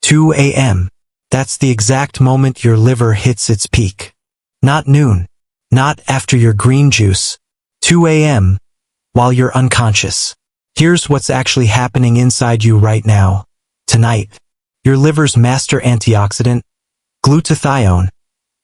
2 a.m. That's the exact moment your liver hits its peak. Not noon. Not after your green juice. 2 a.m. while you're unconscious. Here's what's actually happening inside you right now. Tonight. Your liver's master antioxidant, glutathione,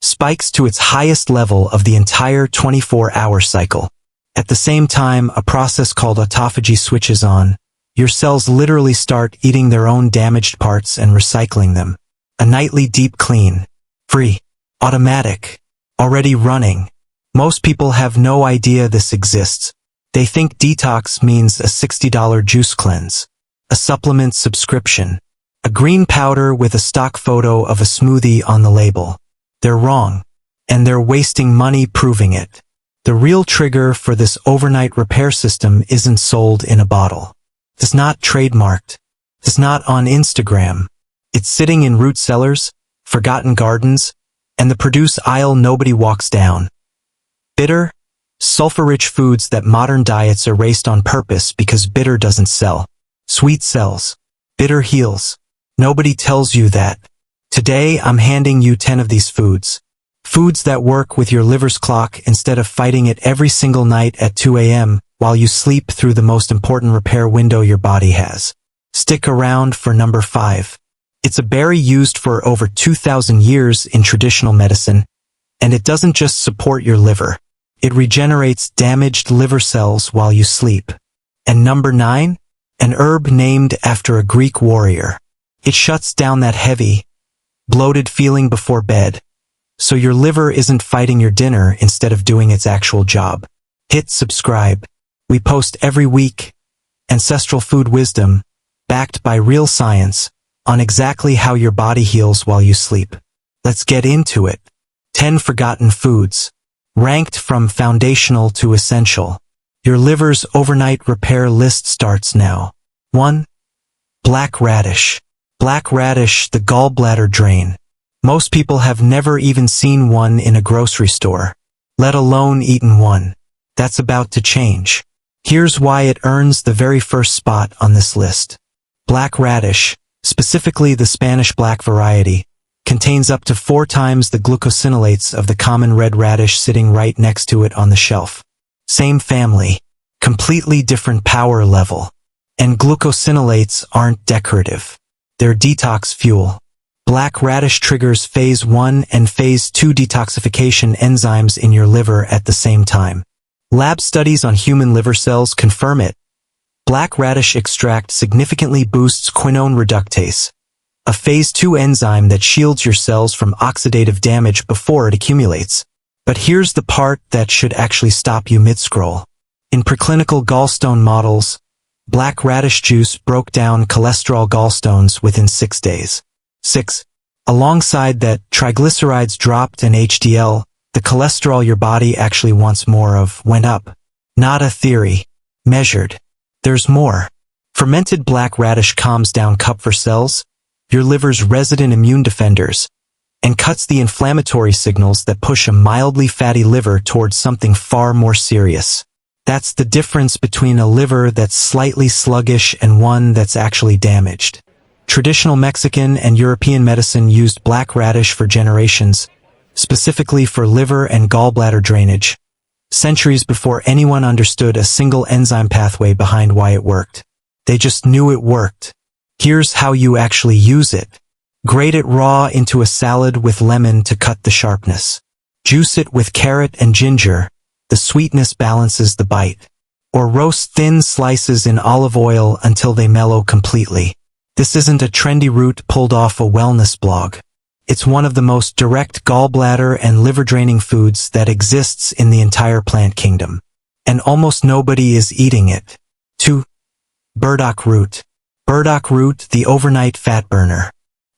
spikes to its highest level of the entire 24-hour cycle. At the same time, a process called autophagy switches on. Your cells literally start eating their own damaged parts and recycling them. A nightly deep clean. Free. Automatic. Already running. Most people have no idea this exists. They think detox means a $60 juice cleanse, a supplement subscription, a green powder with a stock photo of a smoothie on the label. They're wrong, and they're wasting money proving it. The real trigger for this overnight repair system isn't sold in a bottle. It's not trademarked. It's not on Instagram. It's sitting in root cellars, forgotten gardens, and the produce aisle nobody walks down. Bitter, sulfur-rich foods that modern diets erased on purpose because bitter doesn't sell. Sweet sells. Bitter heals. Nobody tells you that. Today, I'm handing you 10 of these foods. Foods that work with your liver's clock instead of fighting it every single night at 2 a.m. while you sleep through the most important repair window your body has. Stick around for number 5. It's a berry used for over 2,000 years in traditional medicine, and it doesn't just support your liver. It regenerates damaged liver cells while you sleep. And number 9? An herb named after a Greek warrior. It shuts down that heavy, bloated feeling before bed, so your liver isn't fighting your dinner instead of doing its actual job. Hit subscribe. We post every week ancestral food wisdom, backed by real science, on exactly how your body heals while you sleep. Let's get into it. 10 forgotten foods, ranked from foundational to essential. Your liver's overnight repair list starts now. 1. Black radish. Black radish, the gallbladder drain. Most people have never even seen one in a grocery store, let alone eaten one. That's about to change. Here's why it earns the very first spot on this list. Black radish, specifically the Spanish black variety, contains up to 4 times the glucosinolates of the common red radish sitting right next to it on the shelf. Same family, completely different power level. And glucosinolates aren't decorative. They're detox fuel. Black radish triggers phase 1 and phase 2 detoxification enzymes in your liver at the same time. Lab studies on human liver cells confirm it. Black radish extract significantly boosts quinone reductase, a phase 2 enzyme that shields your cells from oxidative damage before it accumulates. But here's the part that should actually stop you mid-scroll. In preclinical gallstone models, black radish juice broke down cholesterol gallstones within 6 days. 6. Alongside that, triglycerides dropped and HDL, the cholesterol your body actually wants more of, went up. Not a theory. Measured. There's more. Fermented black radish calms down Kupffer cells, your liver's resident immune defenders, and cuts the inflammatory signals that push a mildly fatty liver towards something far more serious. That's the difference between a liver that's slightly sluggish and one that's actually damaged. Traditional Mexican and European medicine used black radish for generations, specifically for liver and gallbladder drainage, centuries before anyone understood a single enzyme pathway behind why it worked. They just knew it worked. Here's how you actually use it. Grate it raw into a salad with lemon to cut the sharpness. Juice it with carrot and ginger. The sweetness balances the bite. Or roast thin slices in olive oil until they mellow completely. This isn't a trendy route pulled off a wellness blog. It's one of the most direct gallbladder and liver draining foods that exists in the entire plant kingdom. And almost nobody is eating it. 2. Burdock root. Burdock root, the overnight fat burner.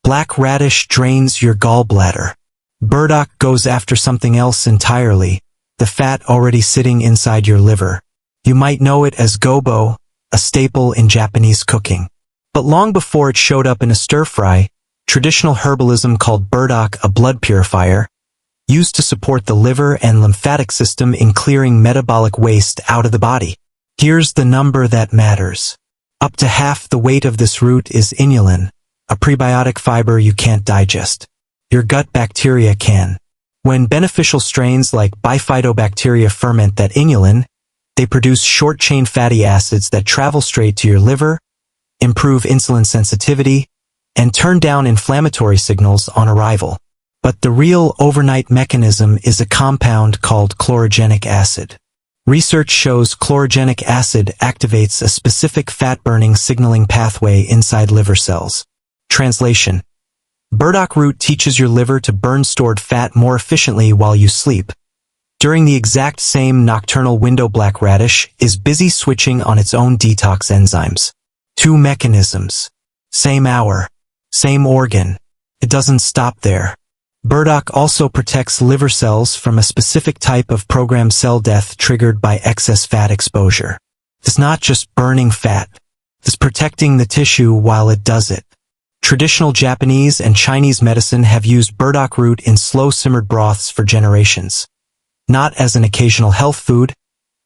Black radish drains your gallbladder. Burdock goes after something else entirely, the fat already sitting inside your liver. You might know it as gobo, a staple in Japanese cooking. But long before it showed up in a stir-fry, traditional herbalism called burdock a blood purifier, used to support the liver and lymphatic system in clearing metabolic waste out of the body. Here's the number that matters. Up to half the weight of this root is inulin, a prebiotic fiber you can't digest. Your gut bacteria can. When beneficial strains like bifidobacteria ferment that inulin, they produce short-chain fatty acids that travel straight to your liver, improve insulin sensitivity, and turn down inflammatory signals on arrival. But the real overnight mechanism is a compound called chlorogenic acid. Research shows chlorogenic acid activates a specific fat-burning signaling pathway inside liver cells. Translation: burdock root teaches your liver to burn stored fat more efficiently while you sleep. During the exact same nocturnal window, black radish is busy switching on its own detox enzymes. Two mechanisms. Same hour. Same organ. It doesn't stop there. Burdock also protects liver cells from a specific type of programmed cell death triggered by excess fat exposure. It's not just burning fat. It's protecting the tissue while it does it. Traditional Japanese and Chinese medicine have used burdock root in slow-simmered broths for generations. Not as an occasional health food,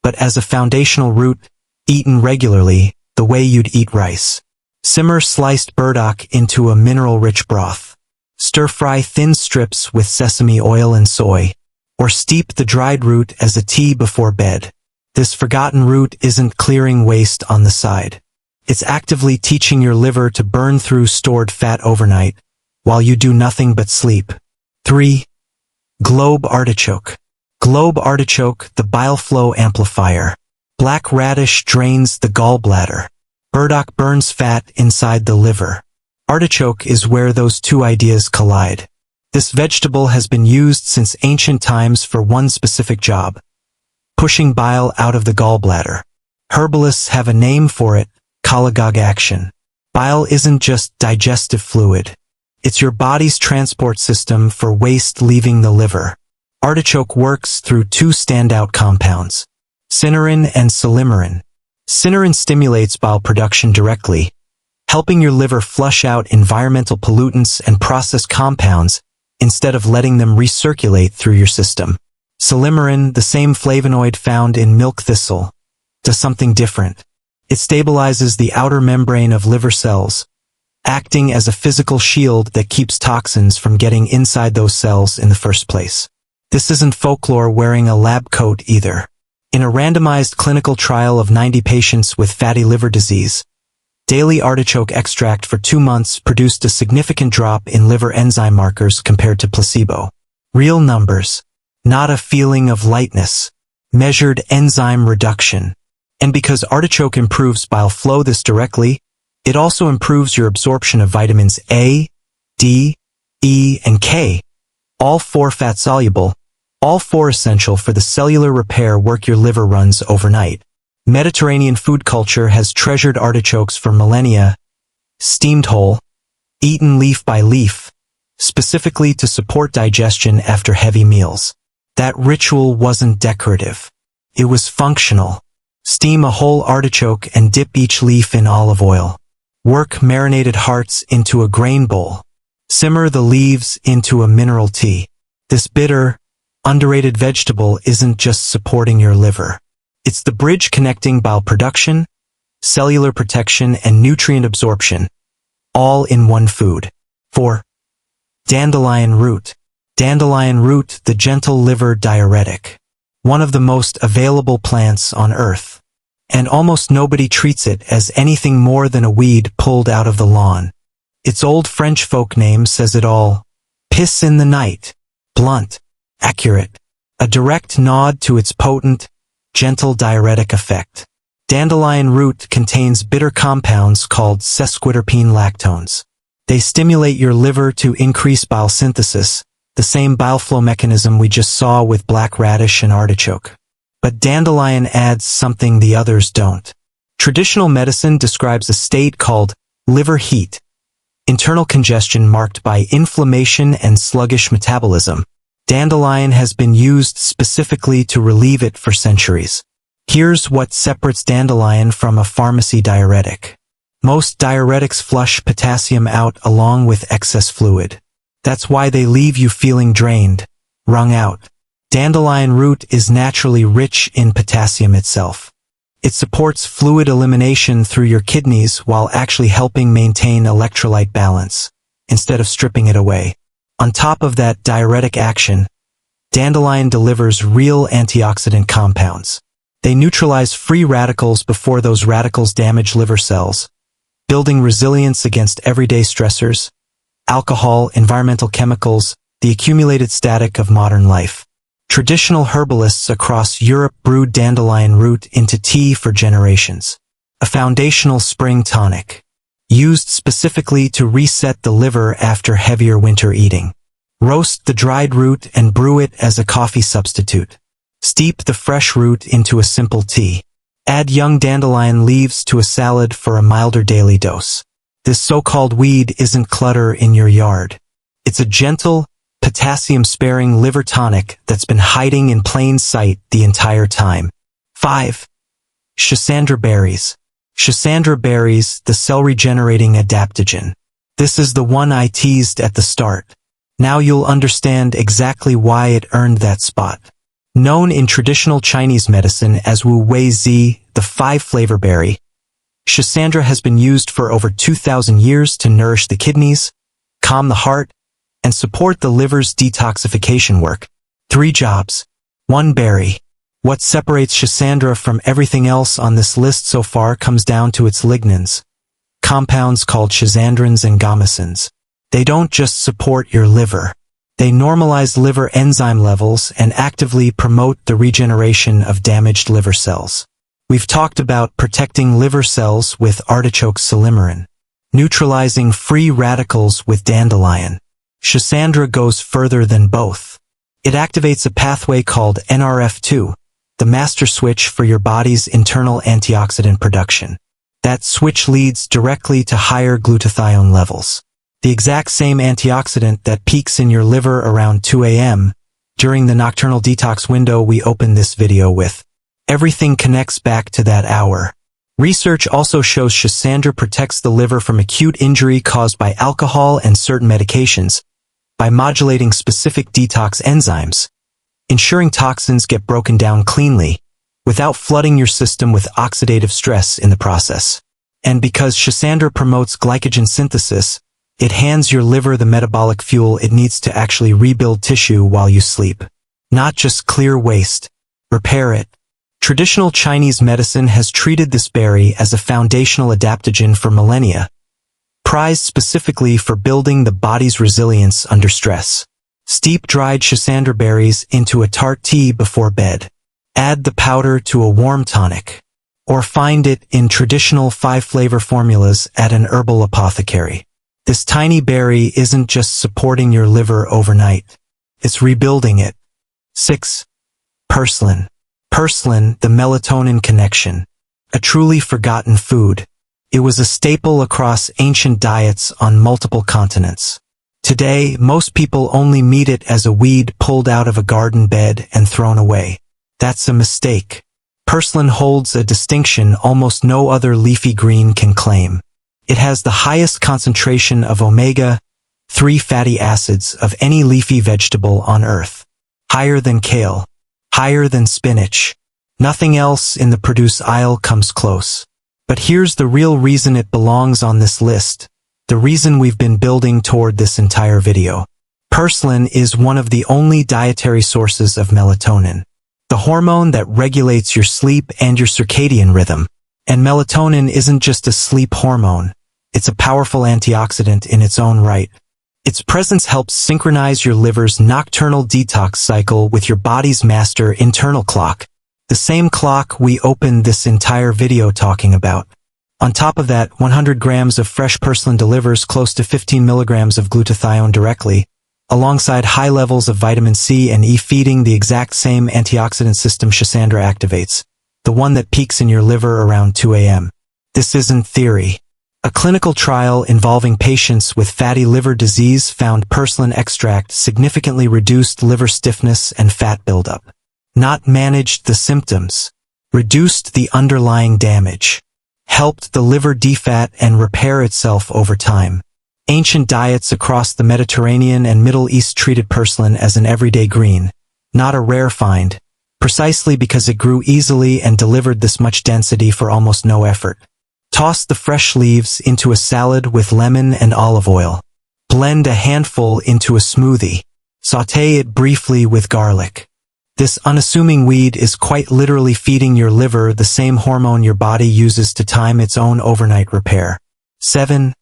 but as a foundational root, eaten regularly, the way you'd eat rice. Simmer sliced burdock into a mineral-rich broth. Stir-fry thin strips with sesame oil and soy, or steep the dried root as a tea before bed. This forgotten root isn't clearing waste on the side. It's actively teaching your liver to burn through stored fat overnight, while you do nothing but sleep. 3. Globe artichoke. Globe artichoke, the bile flow amplifier. Black radish drains the gallbladder. Burdock burns fat inside the liver. Artichoke is where those two ideas collide. This vegetable has been used since ancient times for one specific job: pushing bile out of the gallbladder. Herbalists have a name for it: cholagogue action. Bile isn't just digestive fluid. It's your body's transport system for waste leaving the liver. Artichoke works through two standout compounds: cynurin and silymarin. Cynurin stimulates bile production directly, helping your liver flush out environmental pollutants and processed compounds instead of letting them recirculate through your system. Silymarin, the same flavonoid found in milk thistle, does something different. It stabilizes the outer membrane of liver cells, acting as a physical shield that keeps toxins from getting inside those cells in the first place. This isn't folklore wearing a lab coat either. In a randomized clinical trial of 90 patients with fatty liver disease, daily artichoke extract for 2 months produced a significant drop in liver enzyme markers compared to placebo. Real numbers, not a feeling of lightness. Measured enzyme reduction. And because artichoke improves bile flow this directly, it also improves your absorption of vitamins A, D, E, and K, all 4 fat-soluble, all 4 essential for the cellular repair work your liver runs overnight. Mediterranean food culture has treasured artichokes for millennia, steamed whole, eaten leaf by leaf, specifically to support digestion after heavy meals. That ritual wasn't decorative. It was functional. Steam a whole artichoke and dip each leaf in olive oil. Work marinated hearts into a grain bowl. Simmer the leaves into a mineral tea. This bitter, underrated vegetable isn't just supporting your liver. It's the bridge connecting bile production, cellular protection, and nutrient absorption, all in one food. 4. Dandelion root. Dandelion root, the gentle liver diuretic. One of the most available plants on Earth. And almost nobody treats it as anything more than a weed pulled out of the lawn. Its old French folk name says it all: piss in the night. Blunt. Accurate. A direct nod to its potent, gentle diuretic effect. Dandelion root contains bitter compounds called sesquiterpene lactones. They stimulate your liver to increase bile synthesis, the same bile flow mechanism we just saw with black radish and artichoke. But dandelion adds something the others don't. Traditional medicine describes a state called liver heat, internal congestion marked by inflammation and sluggish metabolism. Dandelion has been used specifically to relieve it for centuries. Here's what separates dandelion from a pharmacy diuretic. Most diuretics flush potassium out along with excess fluid. That's why they leave you feeling drained, wrung out. Dandelion root is naturally rich in potassium itself. It supports fluid elimination through your kidneys while actually helping maintain electrolyte balance, instead of stripping it away. On top of that diuretic action, dandelion delivers real antioxidant compounds. They neutralize free radicals before those radicals damage liver cells, building resilience against everyday stressors, alcohol, environmental chemicals, the accumulated static of modern life. Traditional herbalists across Europe brewed dandelion root into tea for generations. A foundational spring tonic, used specifically to reset the liver after heavier winter eating. Roast the dried root and brew it as a coffee substitute. Steep the fresh root into a simple tea. Add young dandelion leaves to a salad for a milder daily dose. This so-called weed isn't clutter in your yard. It's a gentle, potassium-sparing liver tonic that's been hiding in plain sight the entire time. 5. Schisandra berries. Schisandra berries, the cell-regenerating adaptogen. This is the one I teased at the start. Now you'll understand exactly why it earned that spot. Known in traditional Chinese medicine as Wu Wei Zi, the 5-flavor berry, Schisandra has been used for over 2,000 years to nourish the kidneys, calm the heart, and support the liver's detoxification work. 3 jobs. 1 berry. What separates Schisandra from everything else on this list so far comes down to its lignans, compounds called schisandrins and gomicins. They don't just support your liver. They normalize liver enzyme levels and actively promote the regeneration of damaged liver cells. We've talked about protecting liver cells with artichoke silymarin, neutralizing free radicals with dandelion. Schisandra goes further than both. It activates a pathway called NRF2, the master switch for your body's internal antioxidant production. That switch leads directly to higher glutathione levels, the exact same antioxidant that peaks in your liver around 2 a.m. during the nocturnal detox window we opened this video with. Everything connects back to that hour. Research also shows Schisandra protects the liver from acute injury caused by alcohol and certain medications by modulating specific detox enzymes, ensuring toxins get broken down cleanly without flooding your system with oxidative stress in the process. And because Schisandra promotes glycogen synthesis, it hands your liver the metabolic fuel it needs to actually rebuild tissue while you sleep. Not just clear waste. Repair it. Traditional Chinese medicine has treated this berry as a foundational adaptogen for millennia, prized specifically for building the body's resilience under stress. Steep dried Schisandra berries into a tart tea before bed. Add the powder to a warm tonic. Or find it in traditional 5-flavor formulas at an herbal apothecary. This tiny berry isn't just supporting your liver overnight. It's rebuilding it. 6. Purslane. Purslane, the melatonin connection. A truly forgotten food. It was a staple across ancient diets on multiple continents. Today, most people only meet it as a weed pulled out of a garden bed and thrown away. That's a mistake. Purslane holds a distinction almost no other leafy green can claim. It has the highest concentration of omega-3 fatty acids of any leafy vegetable on Earth. Higher than kale. Higher than spinach. Nothing else in the produce aisle comes close. But here's the real reason it belongs on this list. The reason we've been building toward this entire video. Purslane is one of the only dietary sources of melatonin, the hormone that regulates your sleep and your circadian rhythm. And melatonin isn't just a sleep hormone. It's a powerful antioxidant in its own right. Its presence helps synchronize your liver's nocturnal detox cycle with your body's master internal clock, the same clock we opened this entire video talking about. On top of that, 100 grams of fresh purslane delivers close to 15 milligrams of glutathione directly, alongside high levels of vitamin C and E, feeding the exact same antioxidant system Schisandra activates, the one that peaks in your liver around 2 a.m. This isn't theory. A clinical trial involving patients with fatty liver disease found purslane extract significantly reduced liver stiffness and fat buildup. Not managed the symptoms. Reduced the underlying damage. Helped the liver defat and repair itself over time. Ancient diets across the Mediterranean and Middle East treated purslane as an everyday green, not a rare find, precisely because it grew easily and delivered this much density for almost no effort. Toss the fresh leaves into a salad with lemon and olive oil. Blend a handful into a smoothie. Sauté it briefly with garlic. This unassuming weed is quite literally feeding your liver the same hormone your body uses to time its own overnight repair. 7.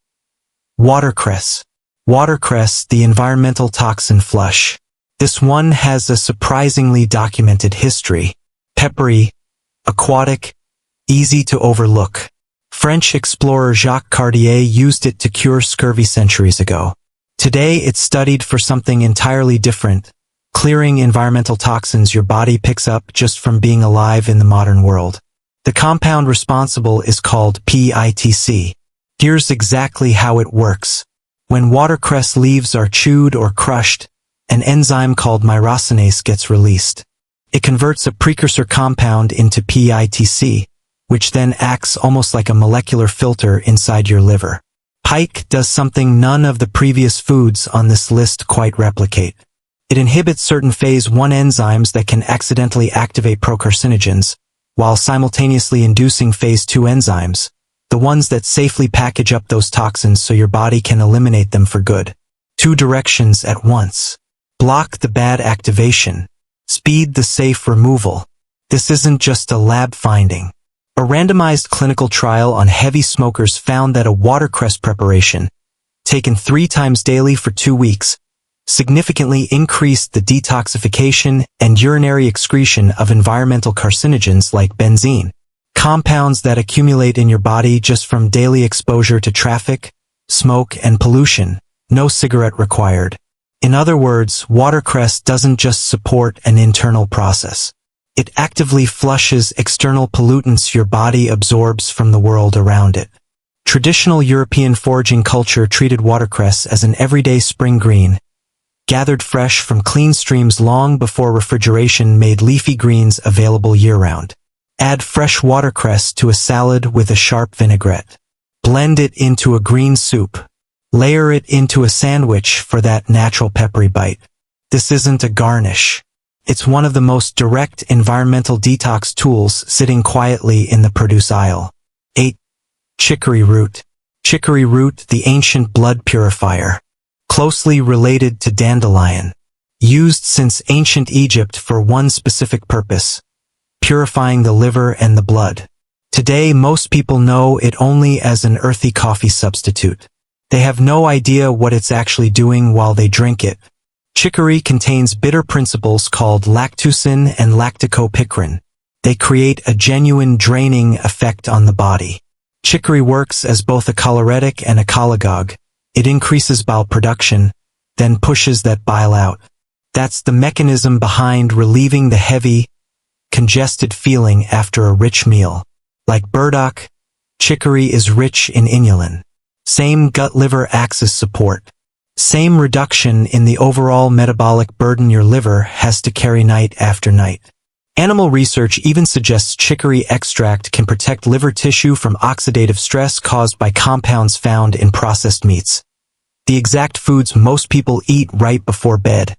Watercress. Watercress, the environmental toxin flush. This one has a surprisingly documented history. Peppery, aquatic, easy to overlook. French explorer Jacques Cartier used it to cure scurvy centuries ago. Today it's studied for something entirely different, clearing environmental toxins your body picks up just from being alive in the modern world. The compound responsible is called PITC. Here's exactly how it works. When watercress leaves are chewed or crushed, an enzyme called myrosinase gets released. It converts a precursor compound into PITC, which then acts almost like a molecular filter inside your liver. Pike does something none of the previous foods on this list quite replicate. It inhibits certain phase 1 enzymes that can accidentally activate procarcinogens, while simultaneously inducing phase 2 enzymes, the ones that safely package up those toxins so your body can eliminate them for good. 2 directions at once. Block the bad activation. Speed the safe removal. This isn't just a lab finding. A randomized clinical trial on heavy smokers found that a watercress preparation, taken 3 times daily for 2 weeks, significantly increased the detoxification and urinary excretion of environmental carcinogens like benzene, compounds that accumulate in your body just from daily exposure to traffic, smoke, and pollution. No cigarette required. In other words, watercress doesn't just support an internal process. It actively flushes external pollutants your body absorbs from the world around it. Traditional European foraging culture treated watercress as an everyday spring green, gathered fresh from clean streams long before refrigeration made leafy greens available year-round. Add fresh watercress to a salad with a sharp vinaigrette. Blend it into a green soup. Layer it into a sandwich for that natural peppery bite. This isn't a garnish. It's one of the most direct environmental detox tools sitting quietly in the produce aisle. 8. Chicory root. Chicory root, the ancient blood purifier. Closely related to dandelion. Used since ancient Egypt for one specific purpose: purifying the liver and the blood. Today most people know it only as an earthy coffee substitute. They have no idea what it's actually doing while they drink it. Chicory contains bitter principles called lactucin and lactocopicrin. They create a genuine draining effect on the body. Chicory works as both a choleretic and a cholagogue. It increases bile production, then pushes that bile out. That's the mechanism behind relieving the heavy, congested feeling after a rich meal. Like burdock, chicory is rich in inulin. Same gut-liver axis support. Same reduction in the overall metabolic burden your liver has to carry night after night. Animal research even suggests chicory extract can protect liver tissue from oxidative stress caused by compounds found in processed meats. The exact foods most people eat right before bed,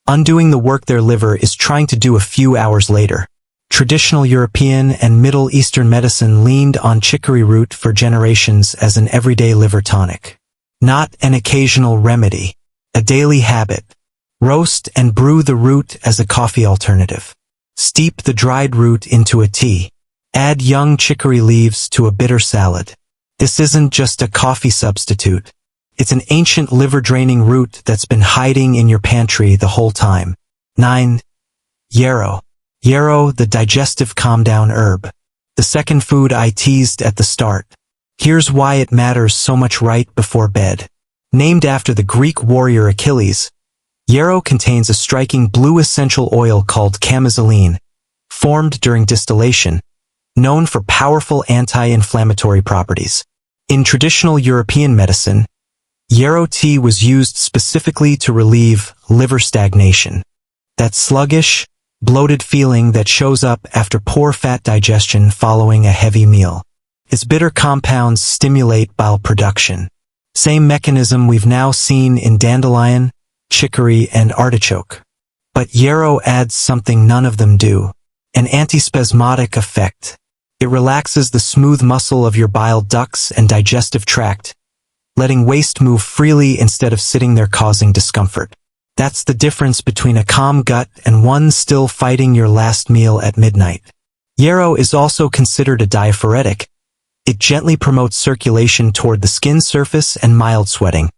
undoing the work their liver is trying to do a few hours later. Traditional European and Middle Eastern medicine leaned on chicory root for generations as an everyday liver tonic. Not an occasional remedy. A daily habit. Roast and brew the root as a coffee alternative. Steep the dried root into a tea. Add young chicory leaves to a bitter salad. This isn't just a coffee substitute. It's an ancient liver-draining root that's been hiding in your pantry the whole time. 9. Yarrow. Yarrow, the digestive calm-down herb. The second food I teased at the start. Here's why it matters so much right before bed. Named after the Greek warrior Achilles, yarrow contains a striking blue essential oil called chamizoline, formed during distillation, known for powerful anti-inflammatory properties. In traditional European medicine, yarrow tea was used specifically to relieve liver stagnation. That sluggish, bloated feeling that shows up after poor fat digestion following a heavy meal. Its bitter compounds stimulate bile production. Same mechanism we've now seen in dandelion, chicory, and artichoke. But yarrow adds something none of them do. An antispasmodic effect. It relaxes the smooth muscle of your bile ducts and digestive tract, letting waste move freely instead of sitting there causing discomfort. That's the difference between a calm gut and one still fighting your last meal at midnight. Yarrow is also considered a diaphoretic. It gently promotes circulation toward the skin surface and mild sweating,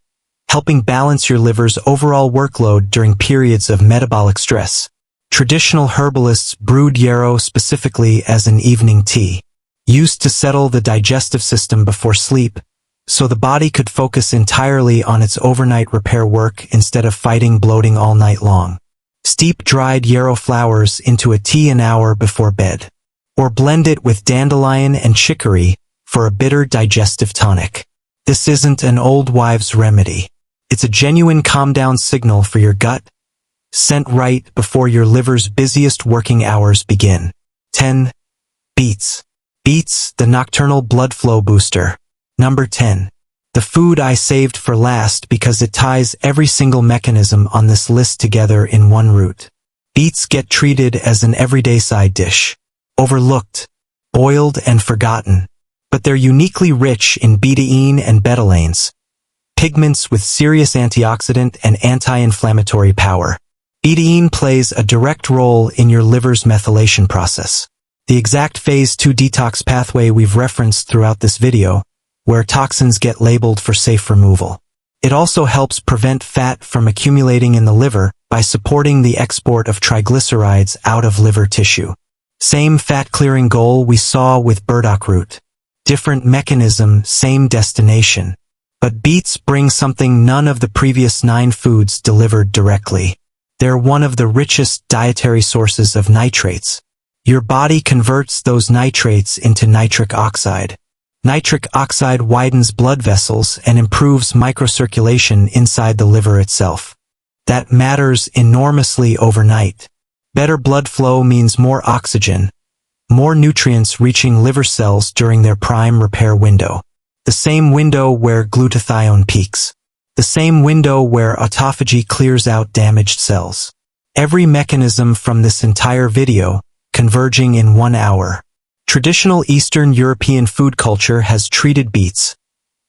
helping balance your liver's overall workload during periods of metabolic stress. Traditional herbalists brewed yarrow specifically as an evening tea, used to settle the digestive system before sleep, so the body could focus entirely on its overnight repair work instead of fighting bloating all night long. Steep dried yarrow flowers into a tea an hour before bed, or blend it with dandelion and chicory for a bitter digestive tonic. This isn't an old wives' remedy. It's a genuine calm-down signal for your gut, sent right before your liver's busiest working hours begin. 10. Beets. Beets, the nocturnal blood flow booster. Number 10. The food I saved for last because it ties every single mechanism on this list together in one root. Beets get treated as an everyday side dish. Overlooked, boiled, and forgotten. But they're uniquely rich in betaine and betalains, pigments with serious antioxidant and anti-inflammatory power. Betaine plays a direct role in your liver's methylation process, the exact phase 2 detox pathway we've referenced throughout this video, where toxins get labeled for safe removal. It also helps prevent fat from accumulating in the liver by supporting the export of triglycerides out of liver tissue. Same fat-clearing goal we saw with burdock root. Different mechanism, same destination. But beets bring something none of the previous 9 foods delivered directly. They're one of the richest dietary sources of nitrates. Your body converts those nitrates into nitric oxide. Nitric oxide widens blood vessels and improves microcirculation inside the liver itself. That matters enormously overnight. Better blood flow means more oxygen, more nutrients reaching liver cells during their prime repair window. The same window where glutathione peaks. The same window where autophagy clears out damaged cells. Every mechanism from this entire video converging in 1 hour. Traditional Eastern European food culture has treated beets,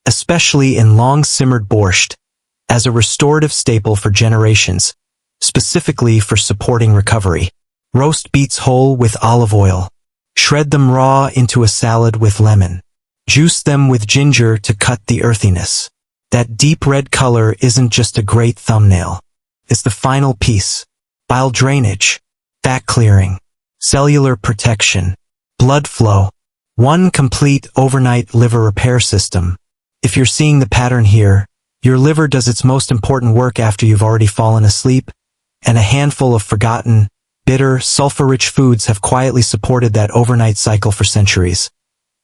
especially in long-simmered borscht, as a restorative staple for generations, specifically for supporting recovery. Roast beets whole with olive oil. Shred them raw into a salad with lemon. Juice them with ginger to cut the earthiness. That deep red color isn't just a great thumbnail. It's the final piece. Bile drainage, fat clearing, cellular protection, blood flow. One complete overnight liver repair system. If you're seeing the pattern here, your liver does its most important work after you've already fallen asleep, and a handful of forgotten, bitter, sulfur-rich foods have quietly supported that overnight cycle for centuries.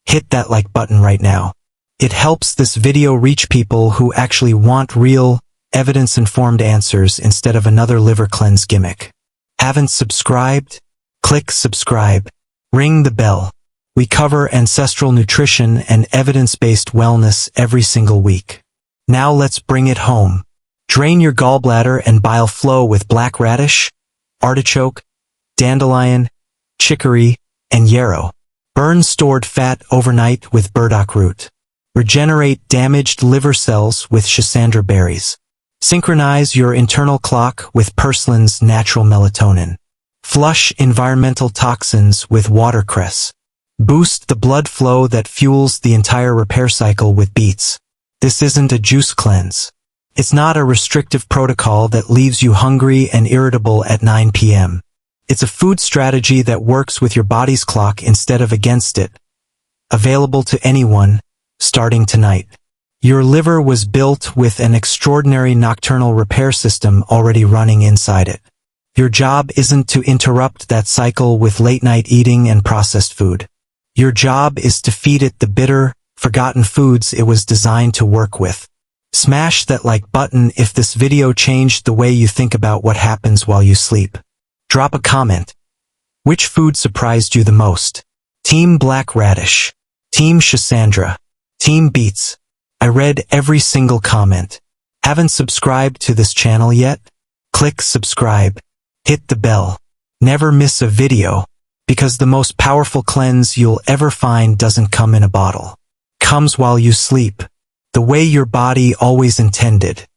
Hit that like button right now. It helps this video reach people who actually want real, evidence-informed answers instead of another liver cleanse gimmick. Haven't subscribed? Click subscribe. Ring the bell. We cover ancestral nutrition and evidence-based wellness every single week. Now let's bring it home. Drain your gallbladder and bile flow with black radish, artichoke, dandelion, chicory, and yarrow. Burn stored fat overnight with burdock root. Regenerate damaged liver cells with schisandra berries. Synchronize your internal clock with purslain's natural melatonin. Flush environmental toxins with watercress. Boost the blood flow that fuels the entire repair cycle with beets. This isn't a juice cleanse. It's not a restrictive protocol that leaves you hungry and irritable at 9 p.m. It's a food strategy that works with your body's clock instead of against it. Available to anyone, starting tonight. Your liver was built with an extraordinary nocturnal repair system already running inside it. Your job isn't to interrupt that cycle with late-night eating and processed food. Your job is to feed it the bitter, forgotten foods it was designed to work with. Smash that like button if this video changed the way you think about what happens while you sleep. Drop a comment. Which food surprised you the most? Team Black Radish. Team Schisandra. Team Beets. I read every single comment. Haven't subscribed to this channel yet? Click subscribe. Hit the bell. Never miss a video. Because the most powerful cleanse you'll ever find doesn't come in a bottle. Comes while you sleep, the way your body always intended.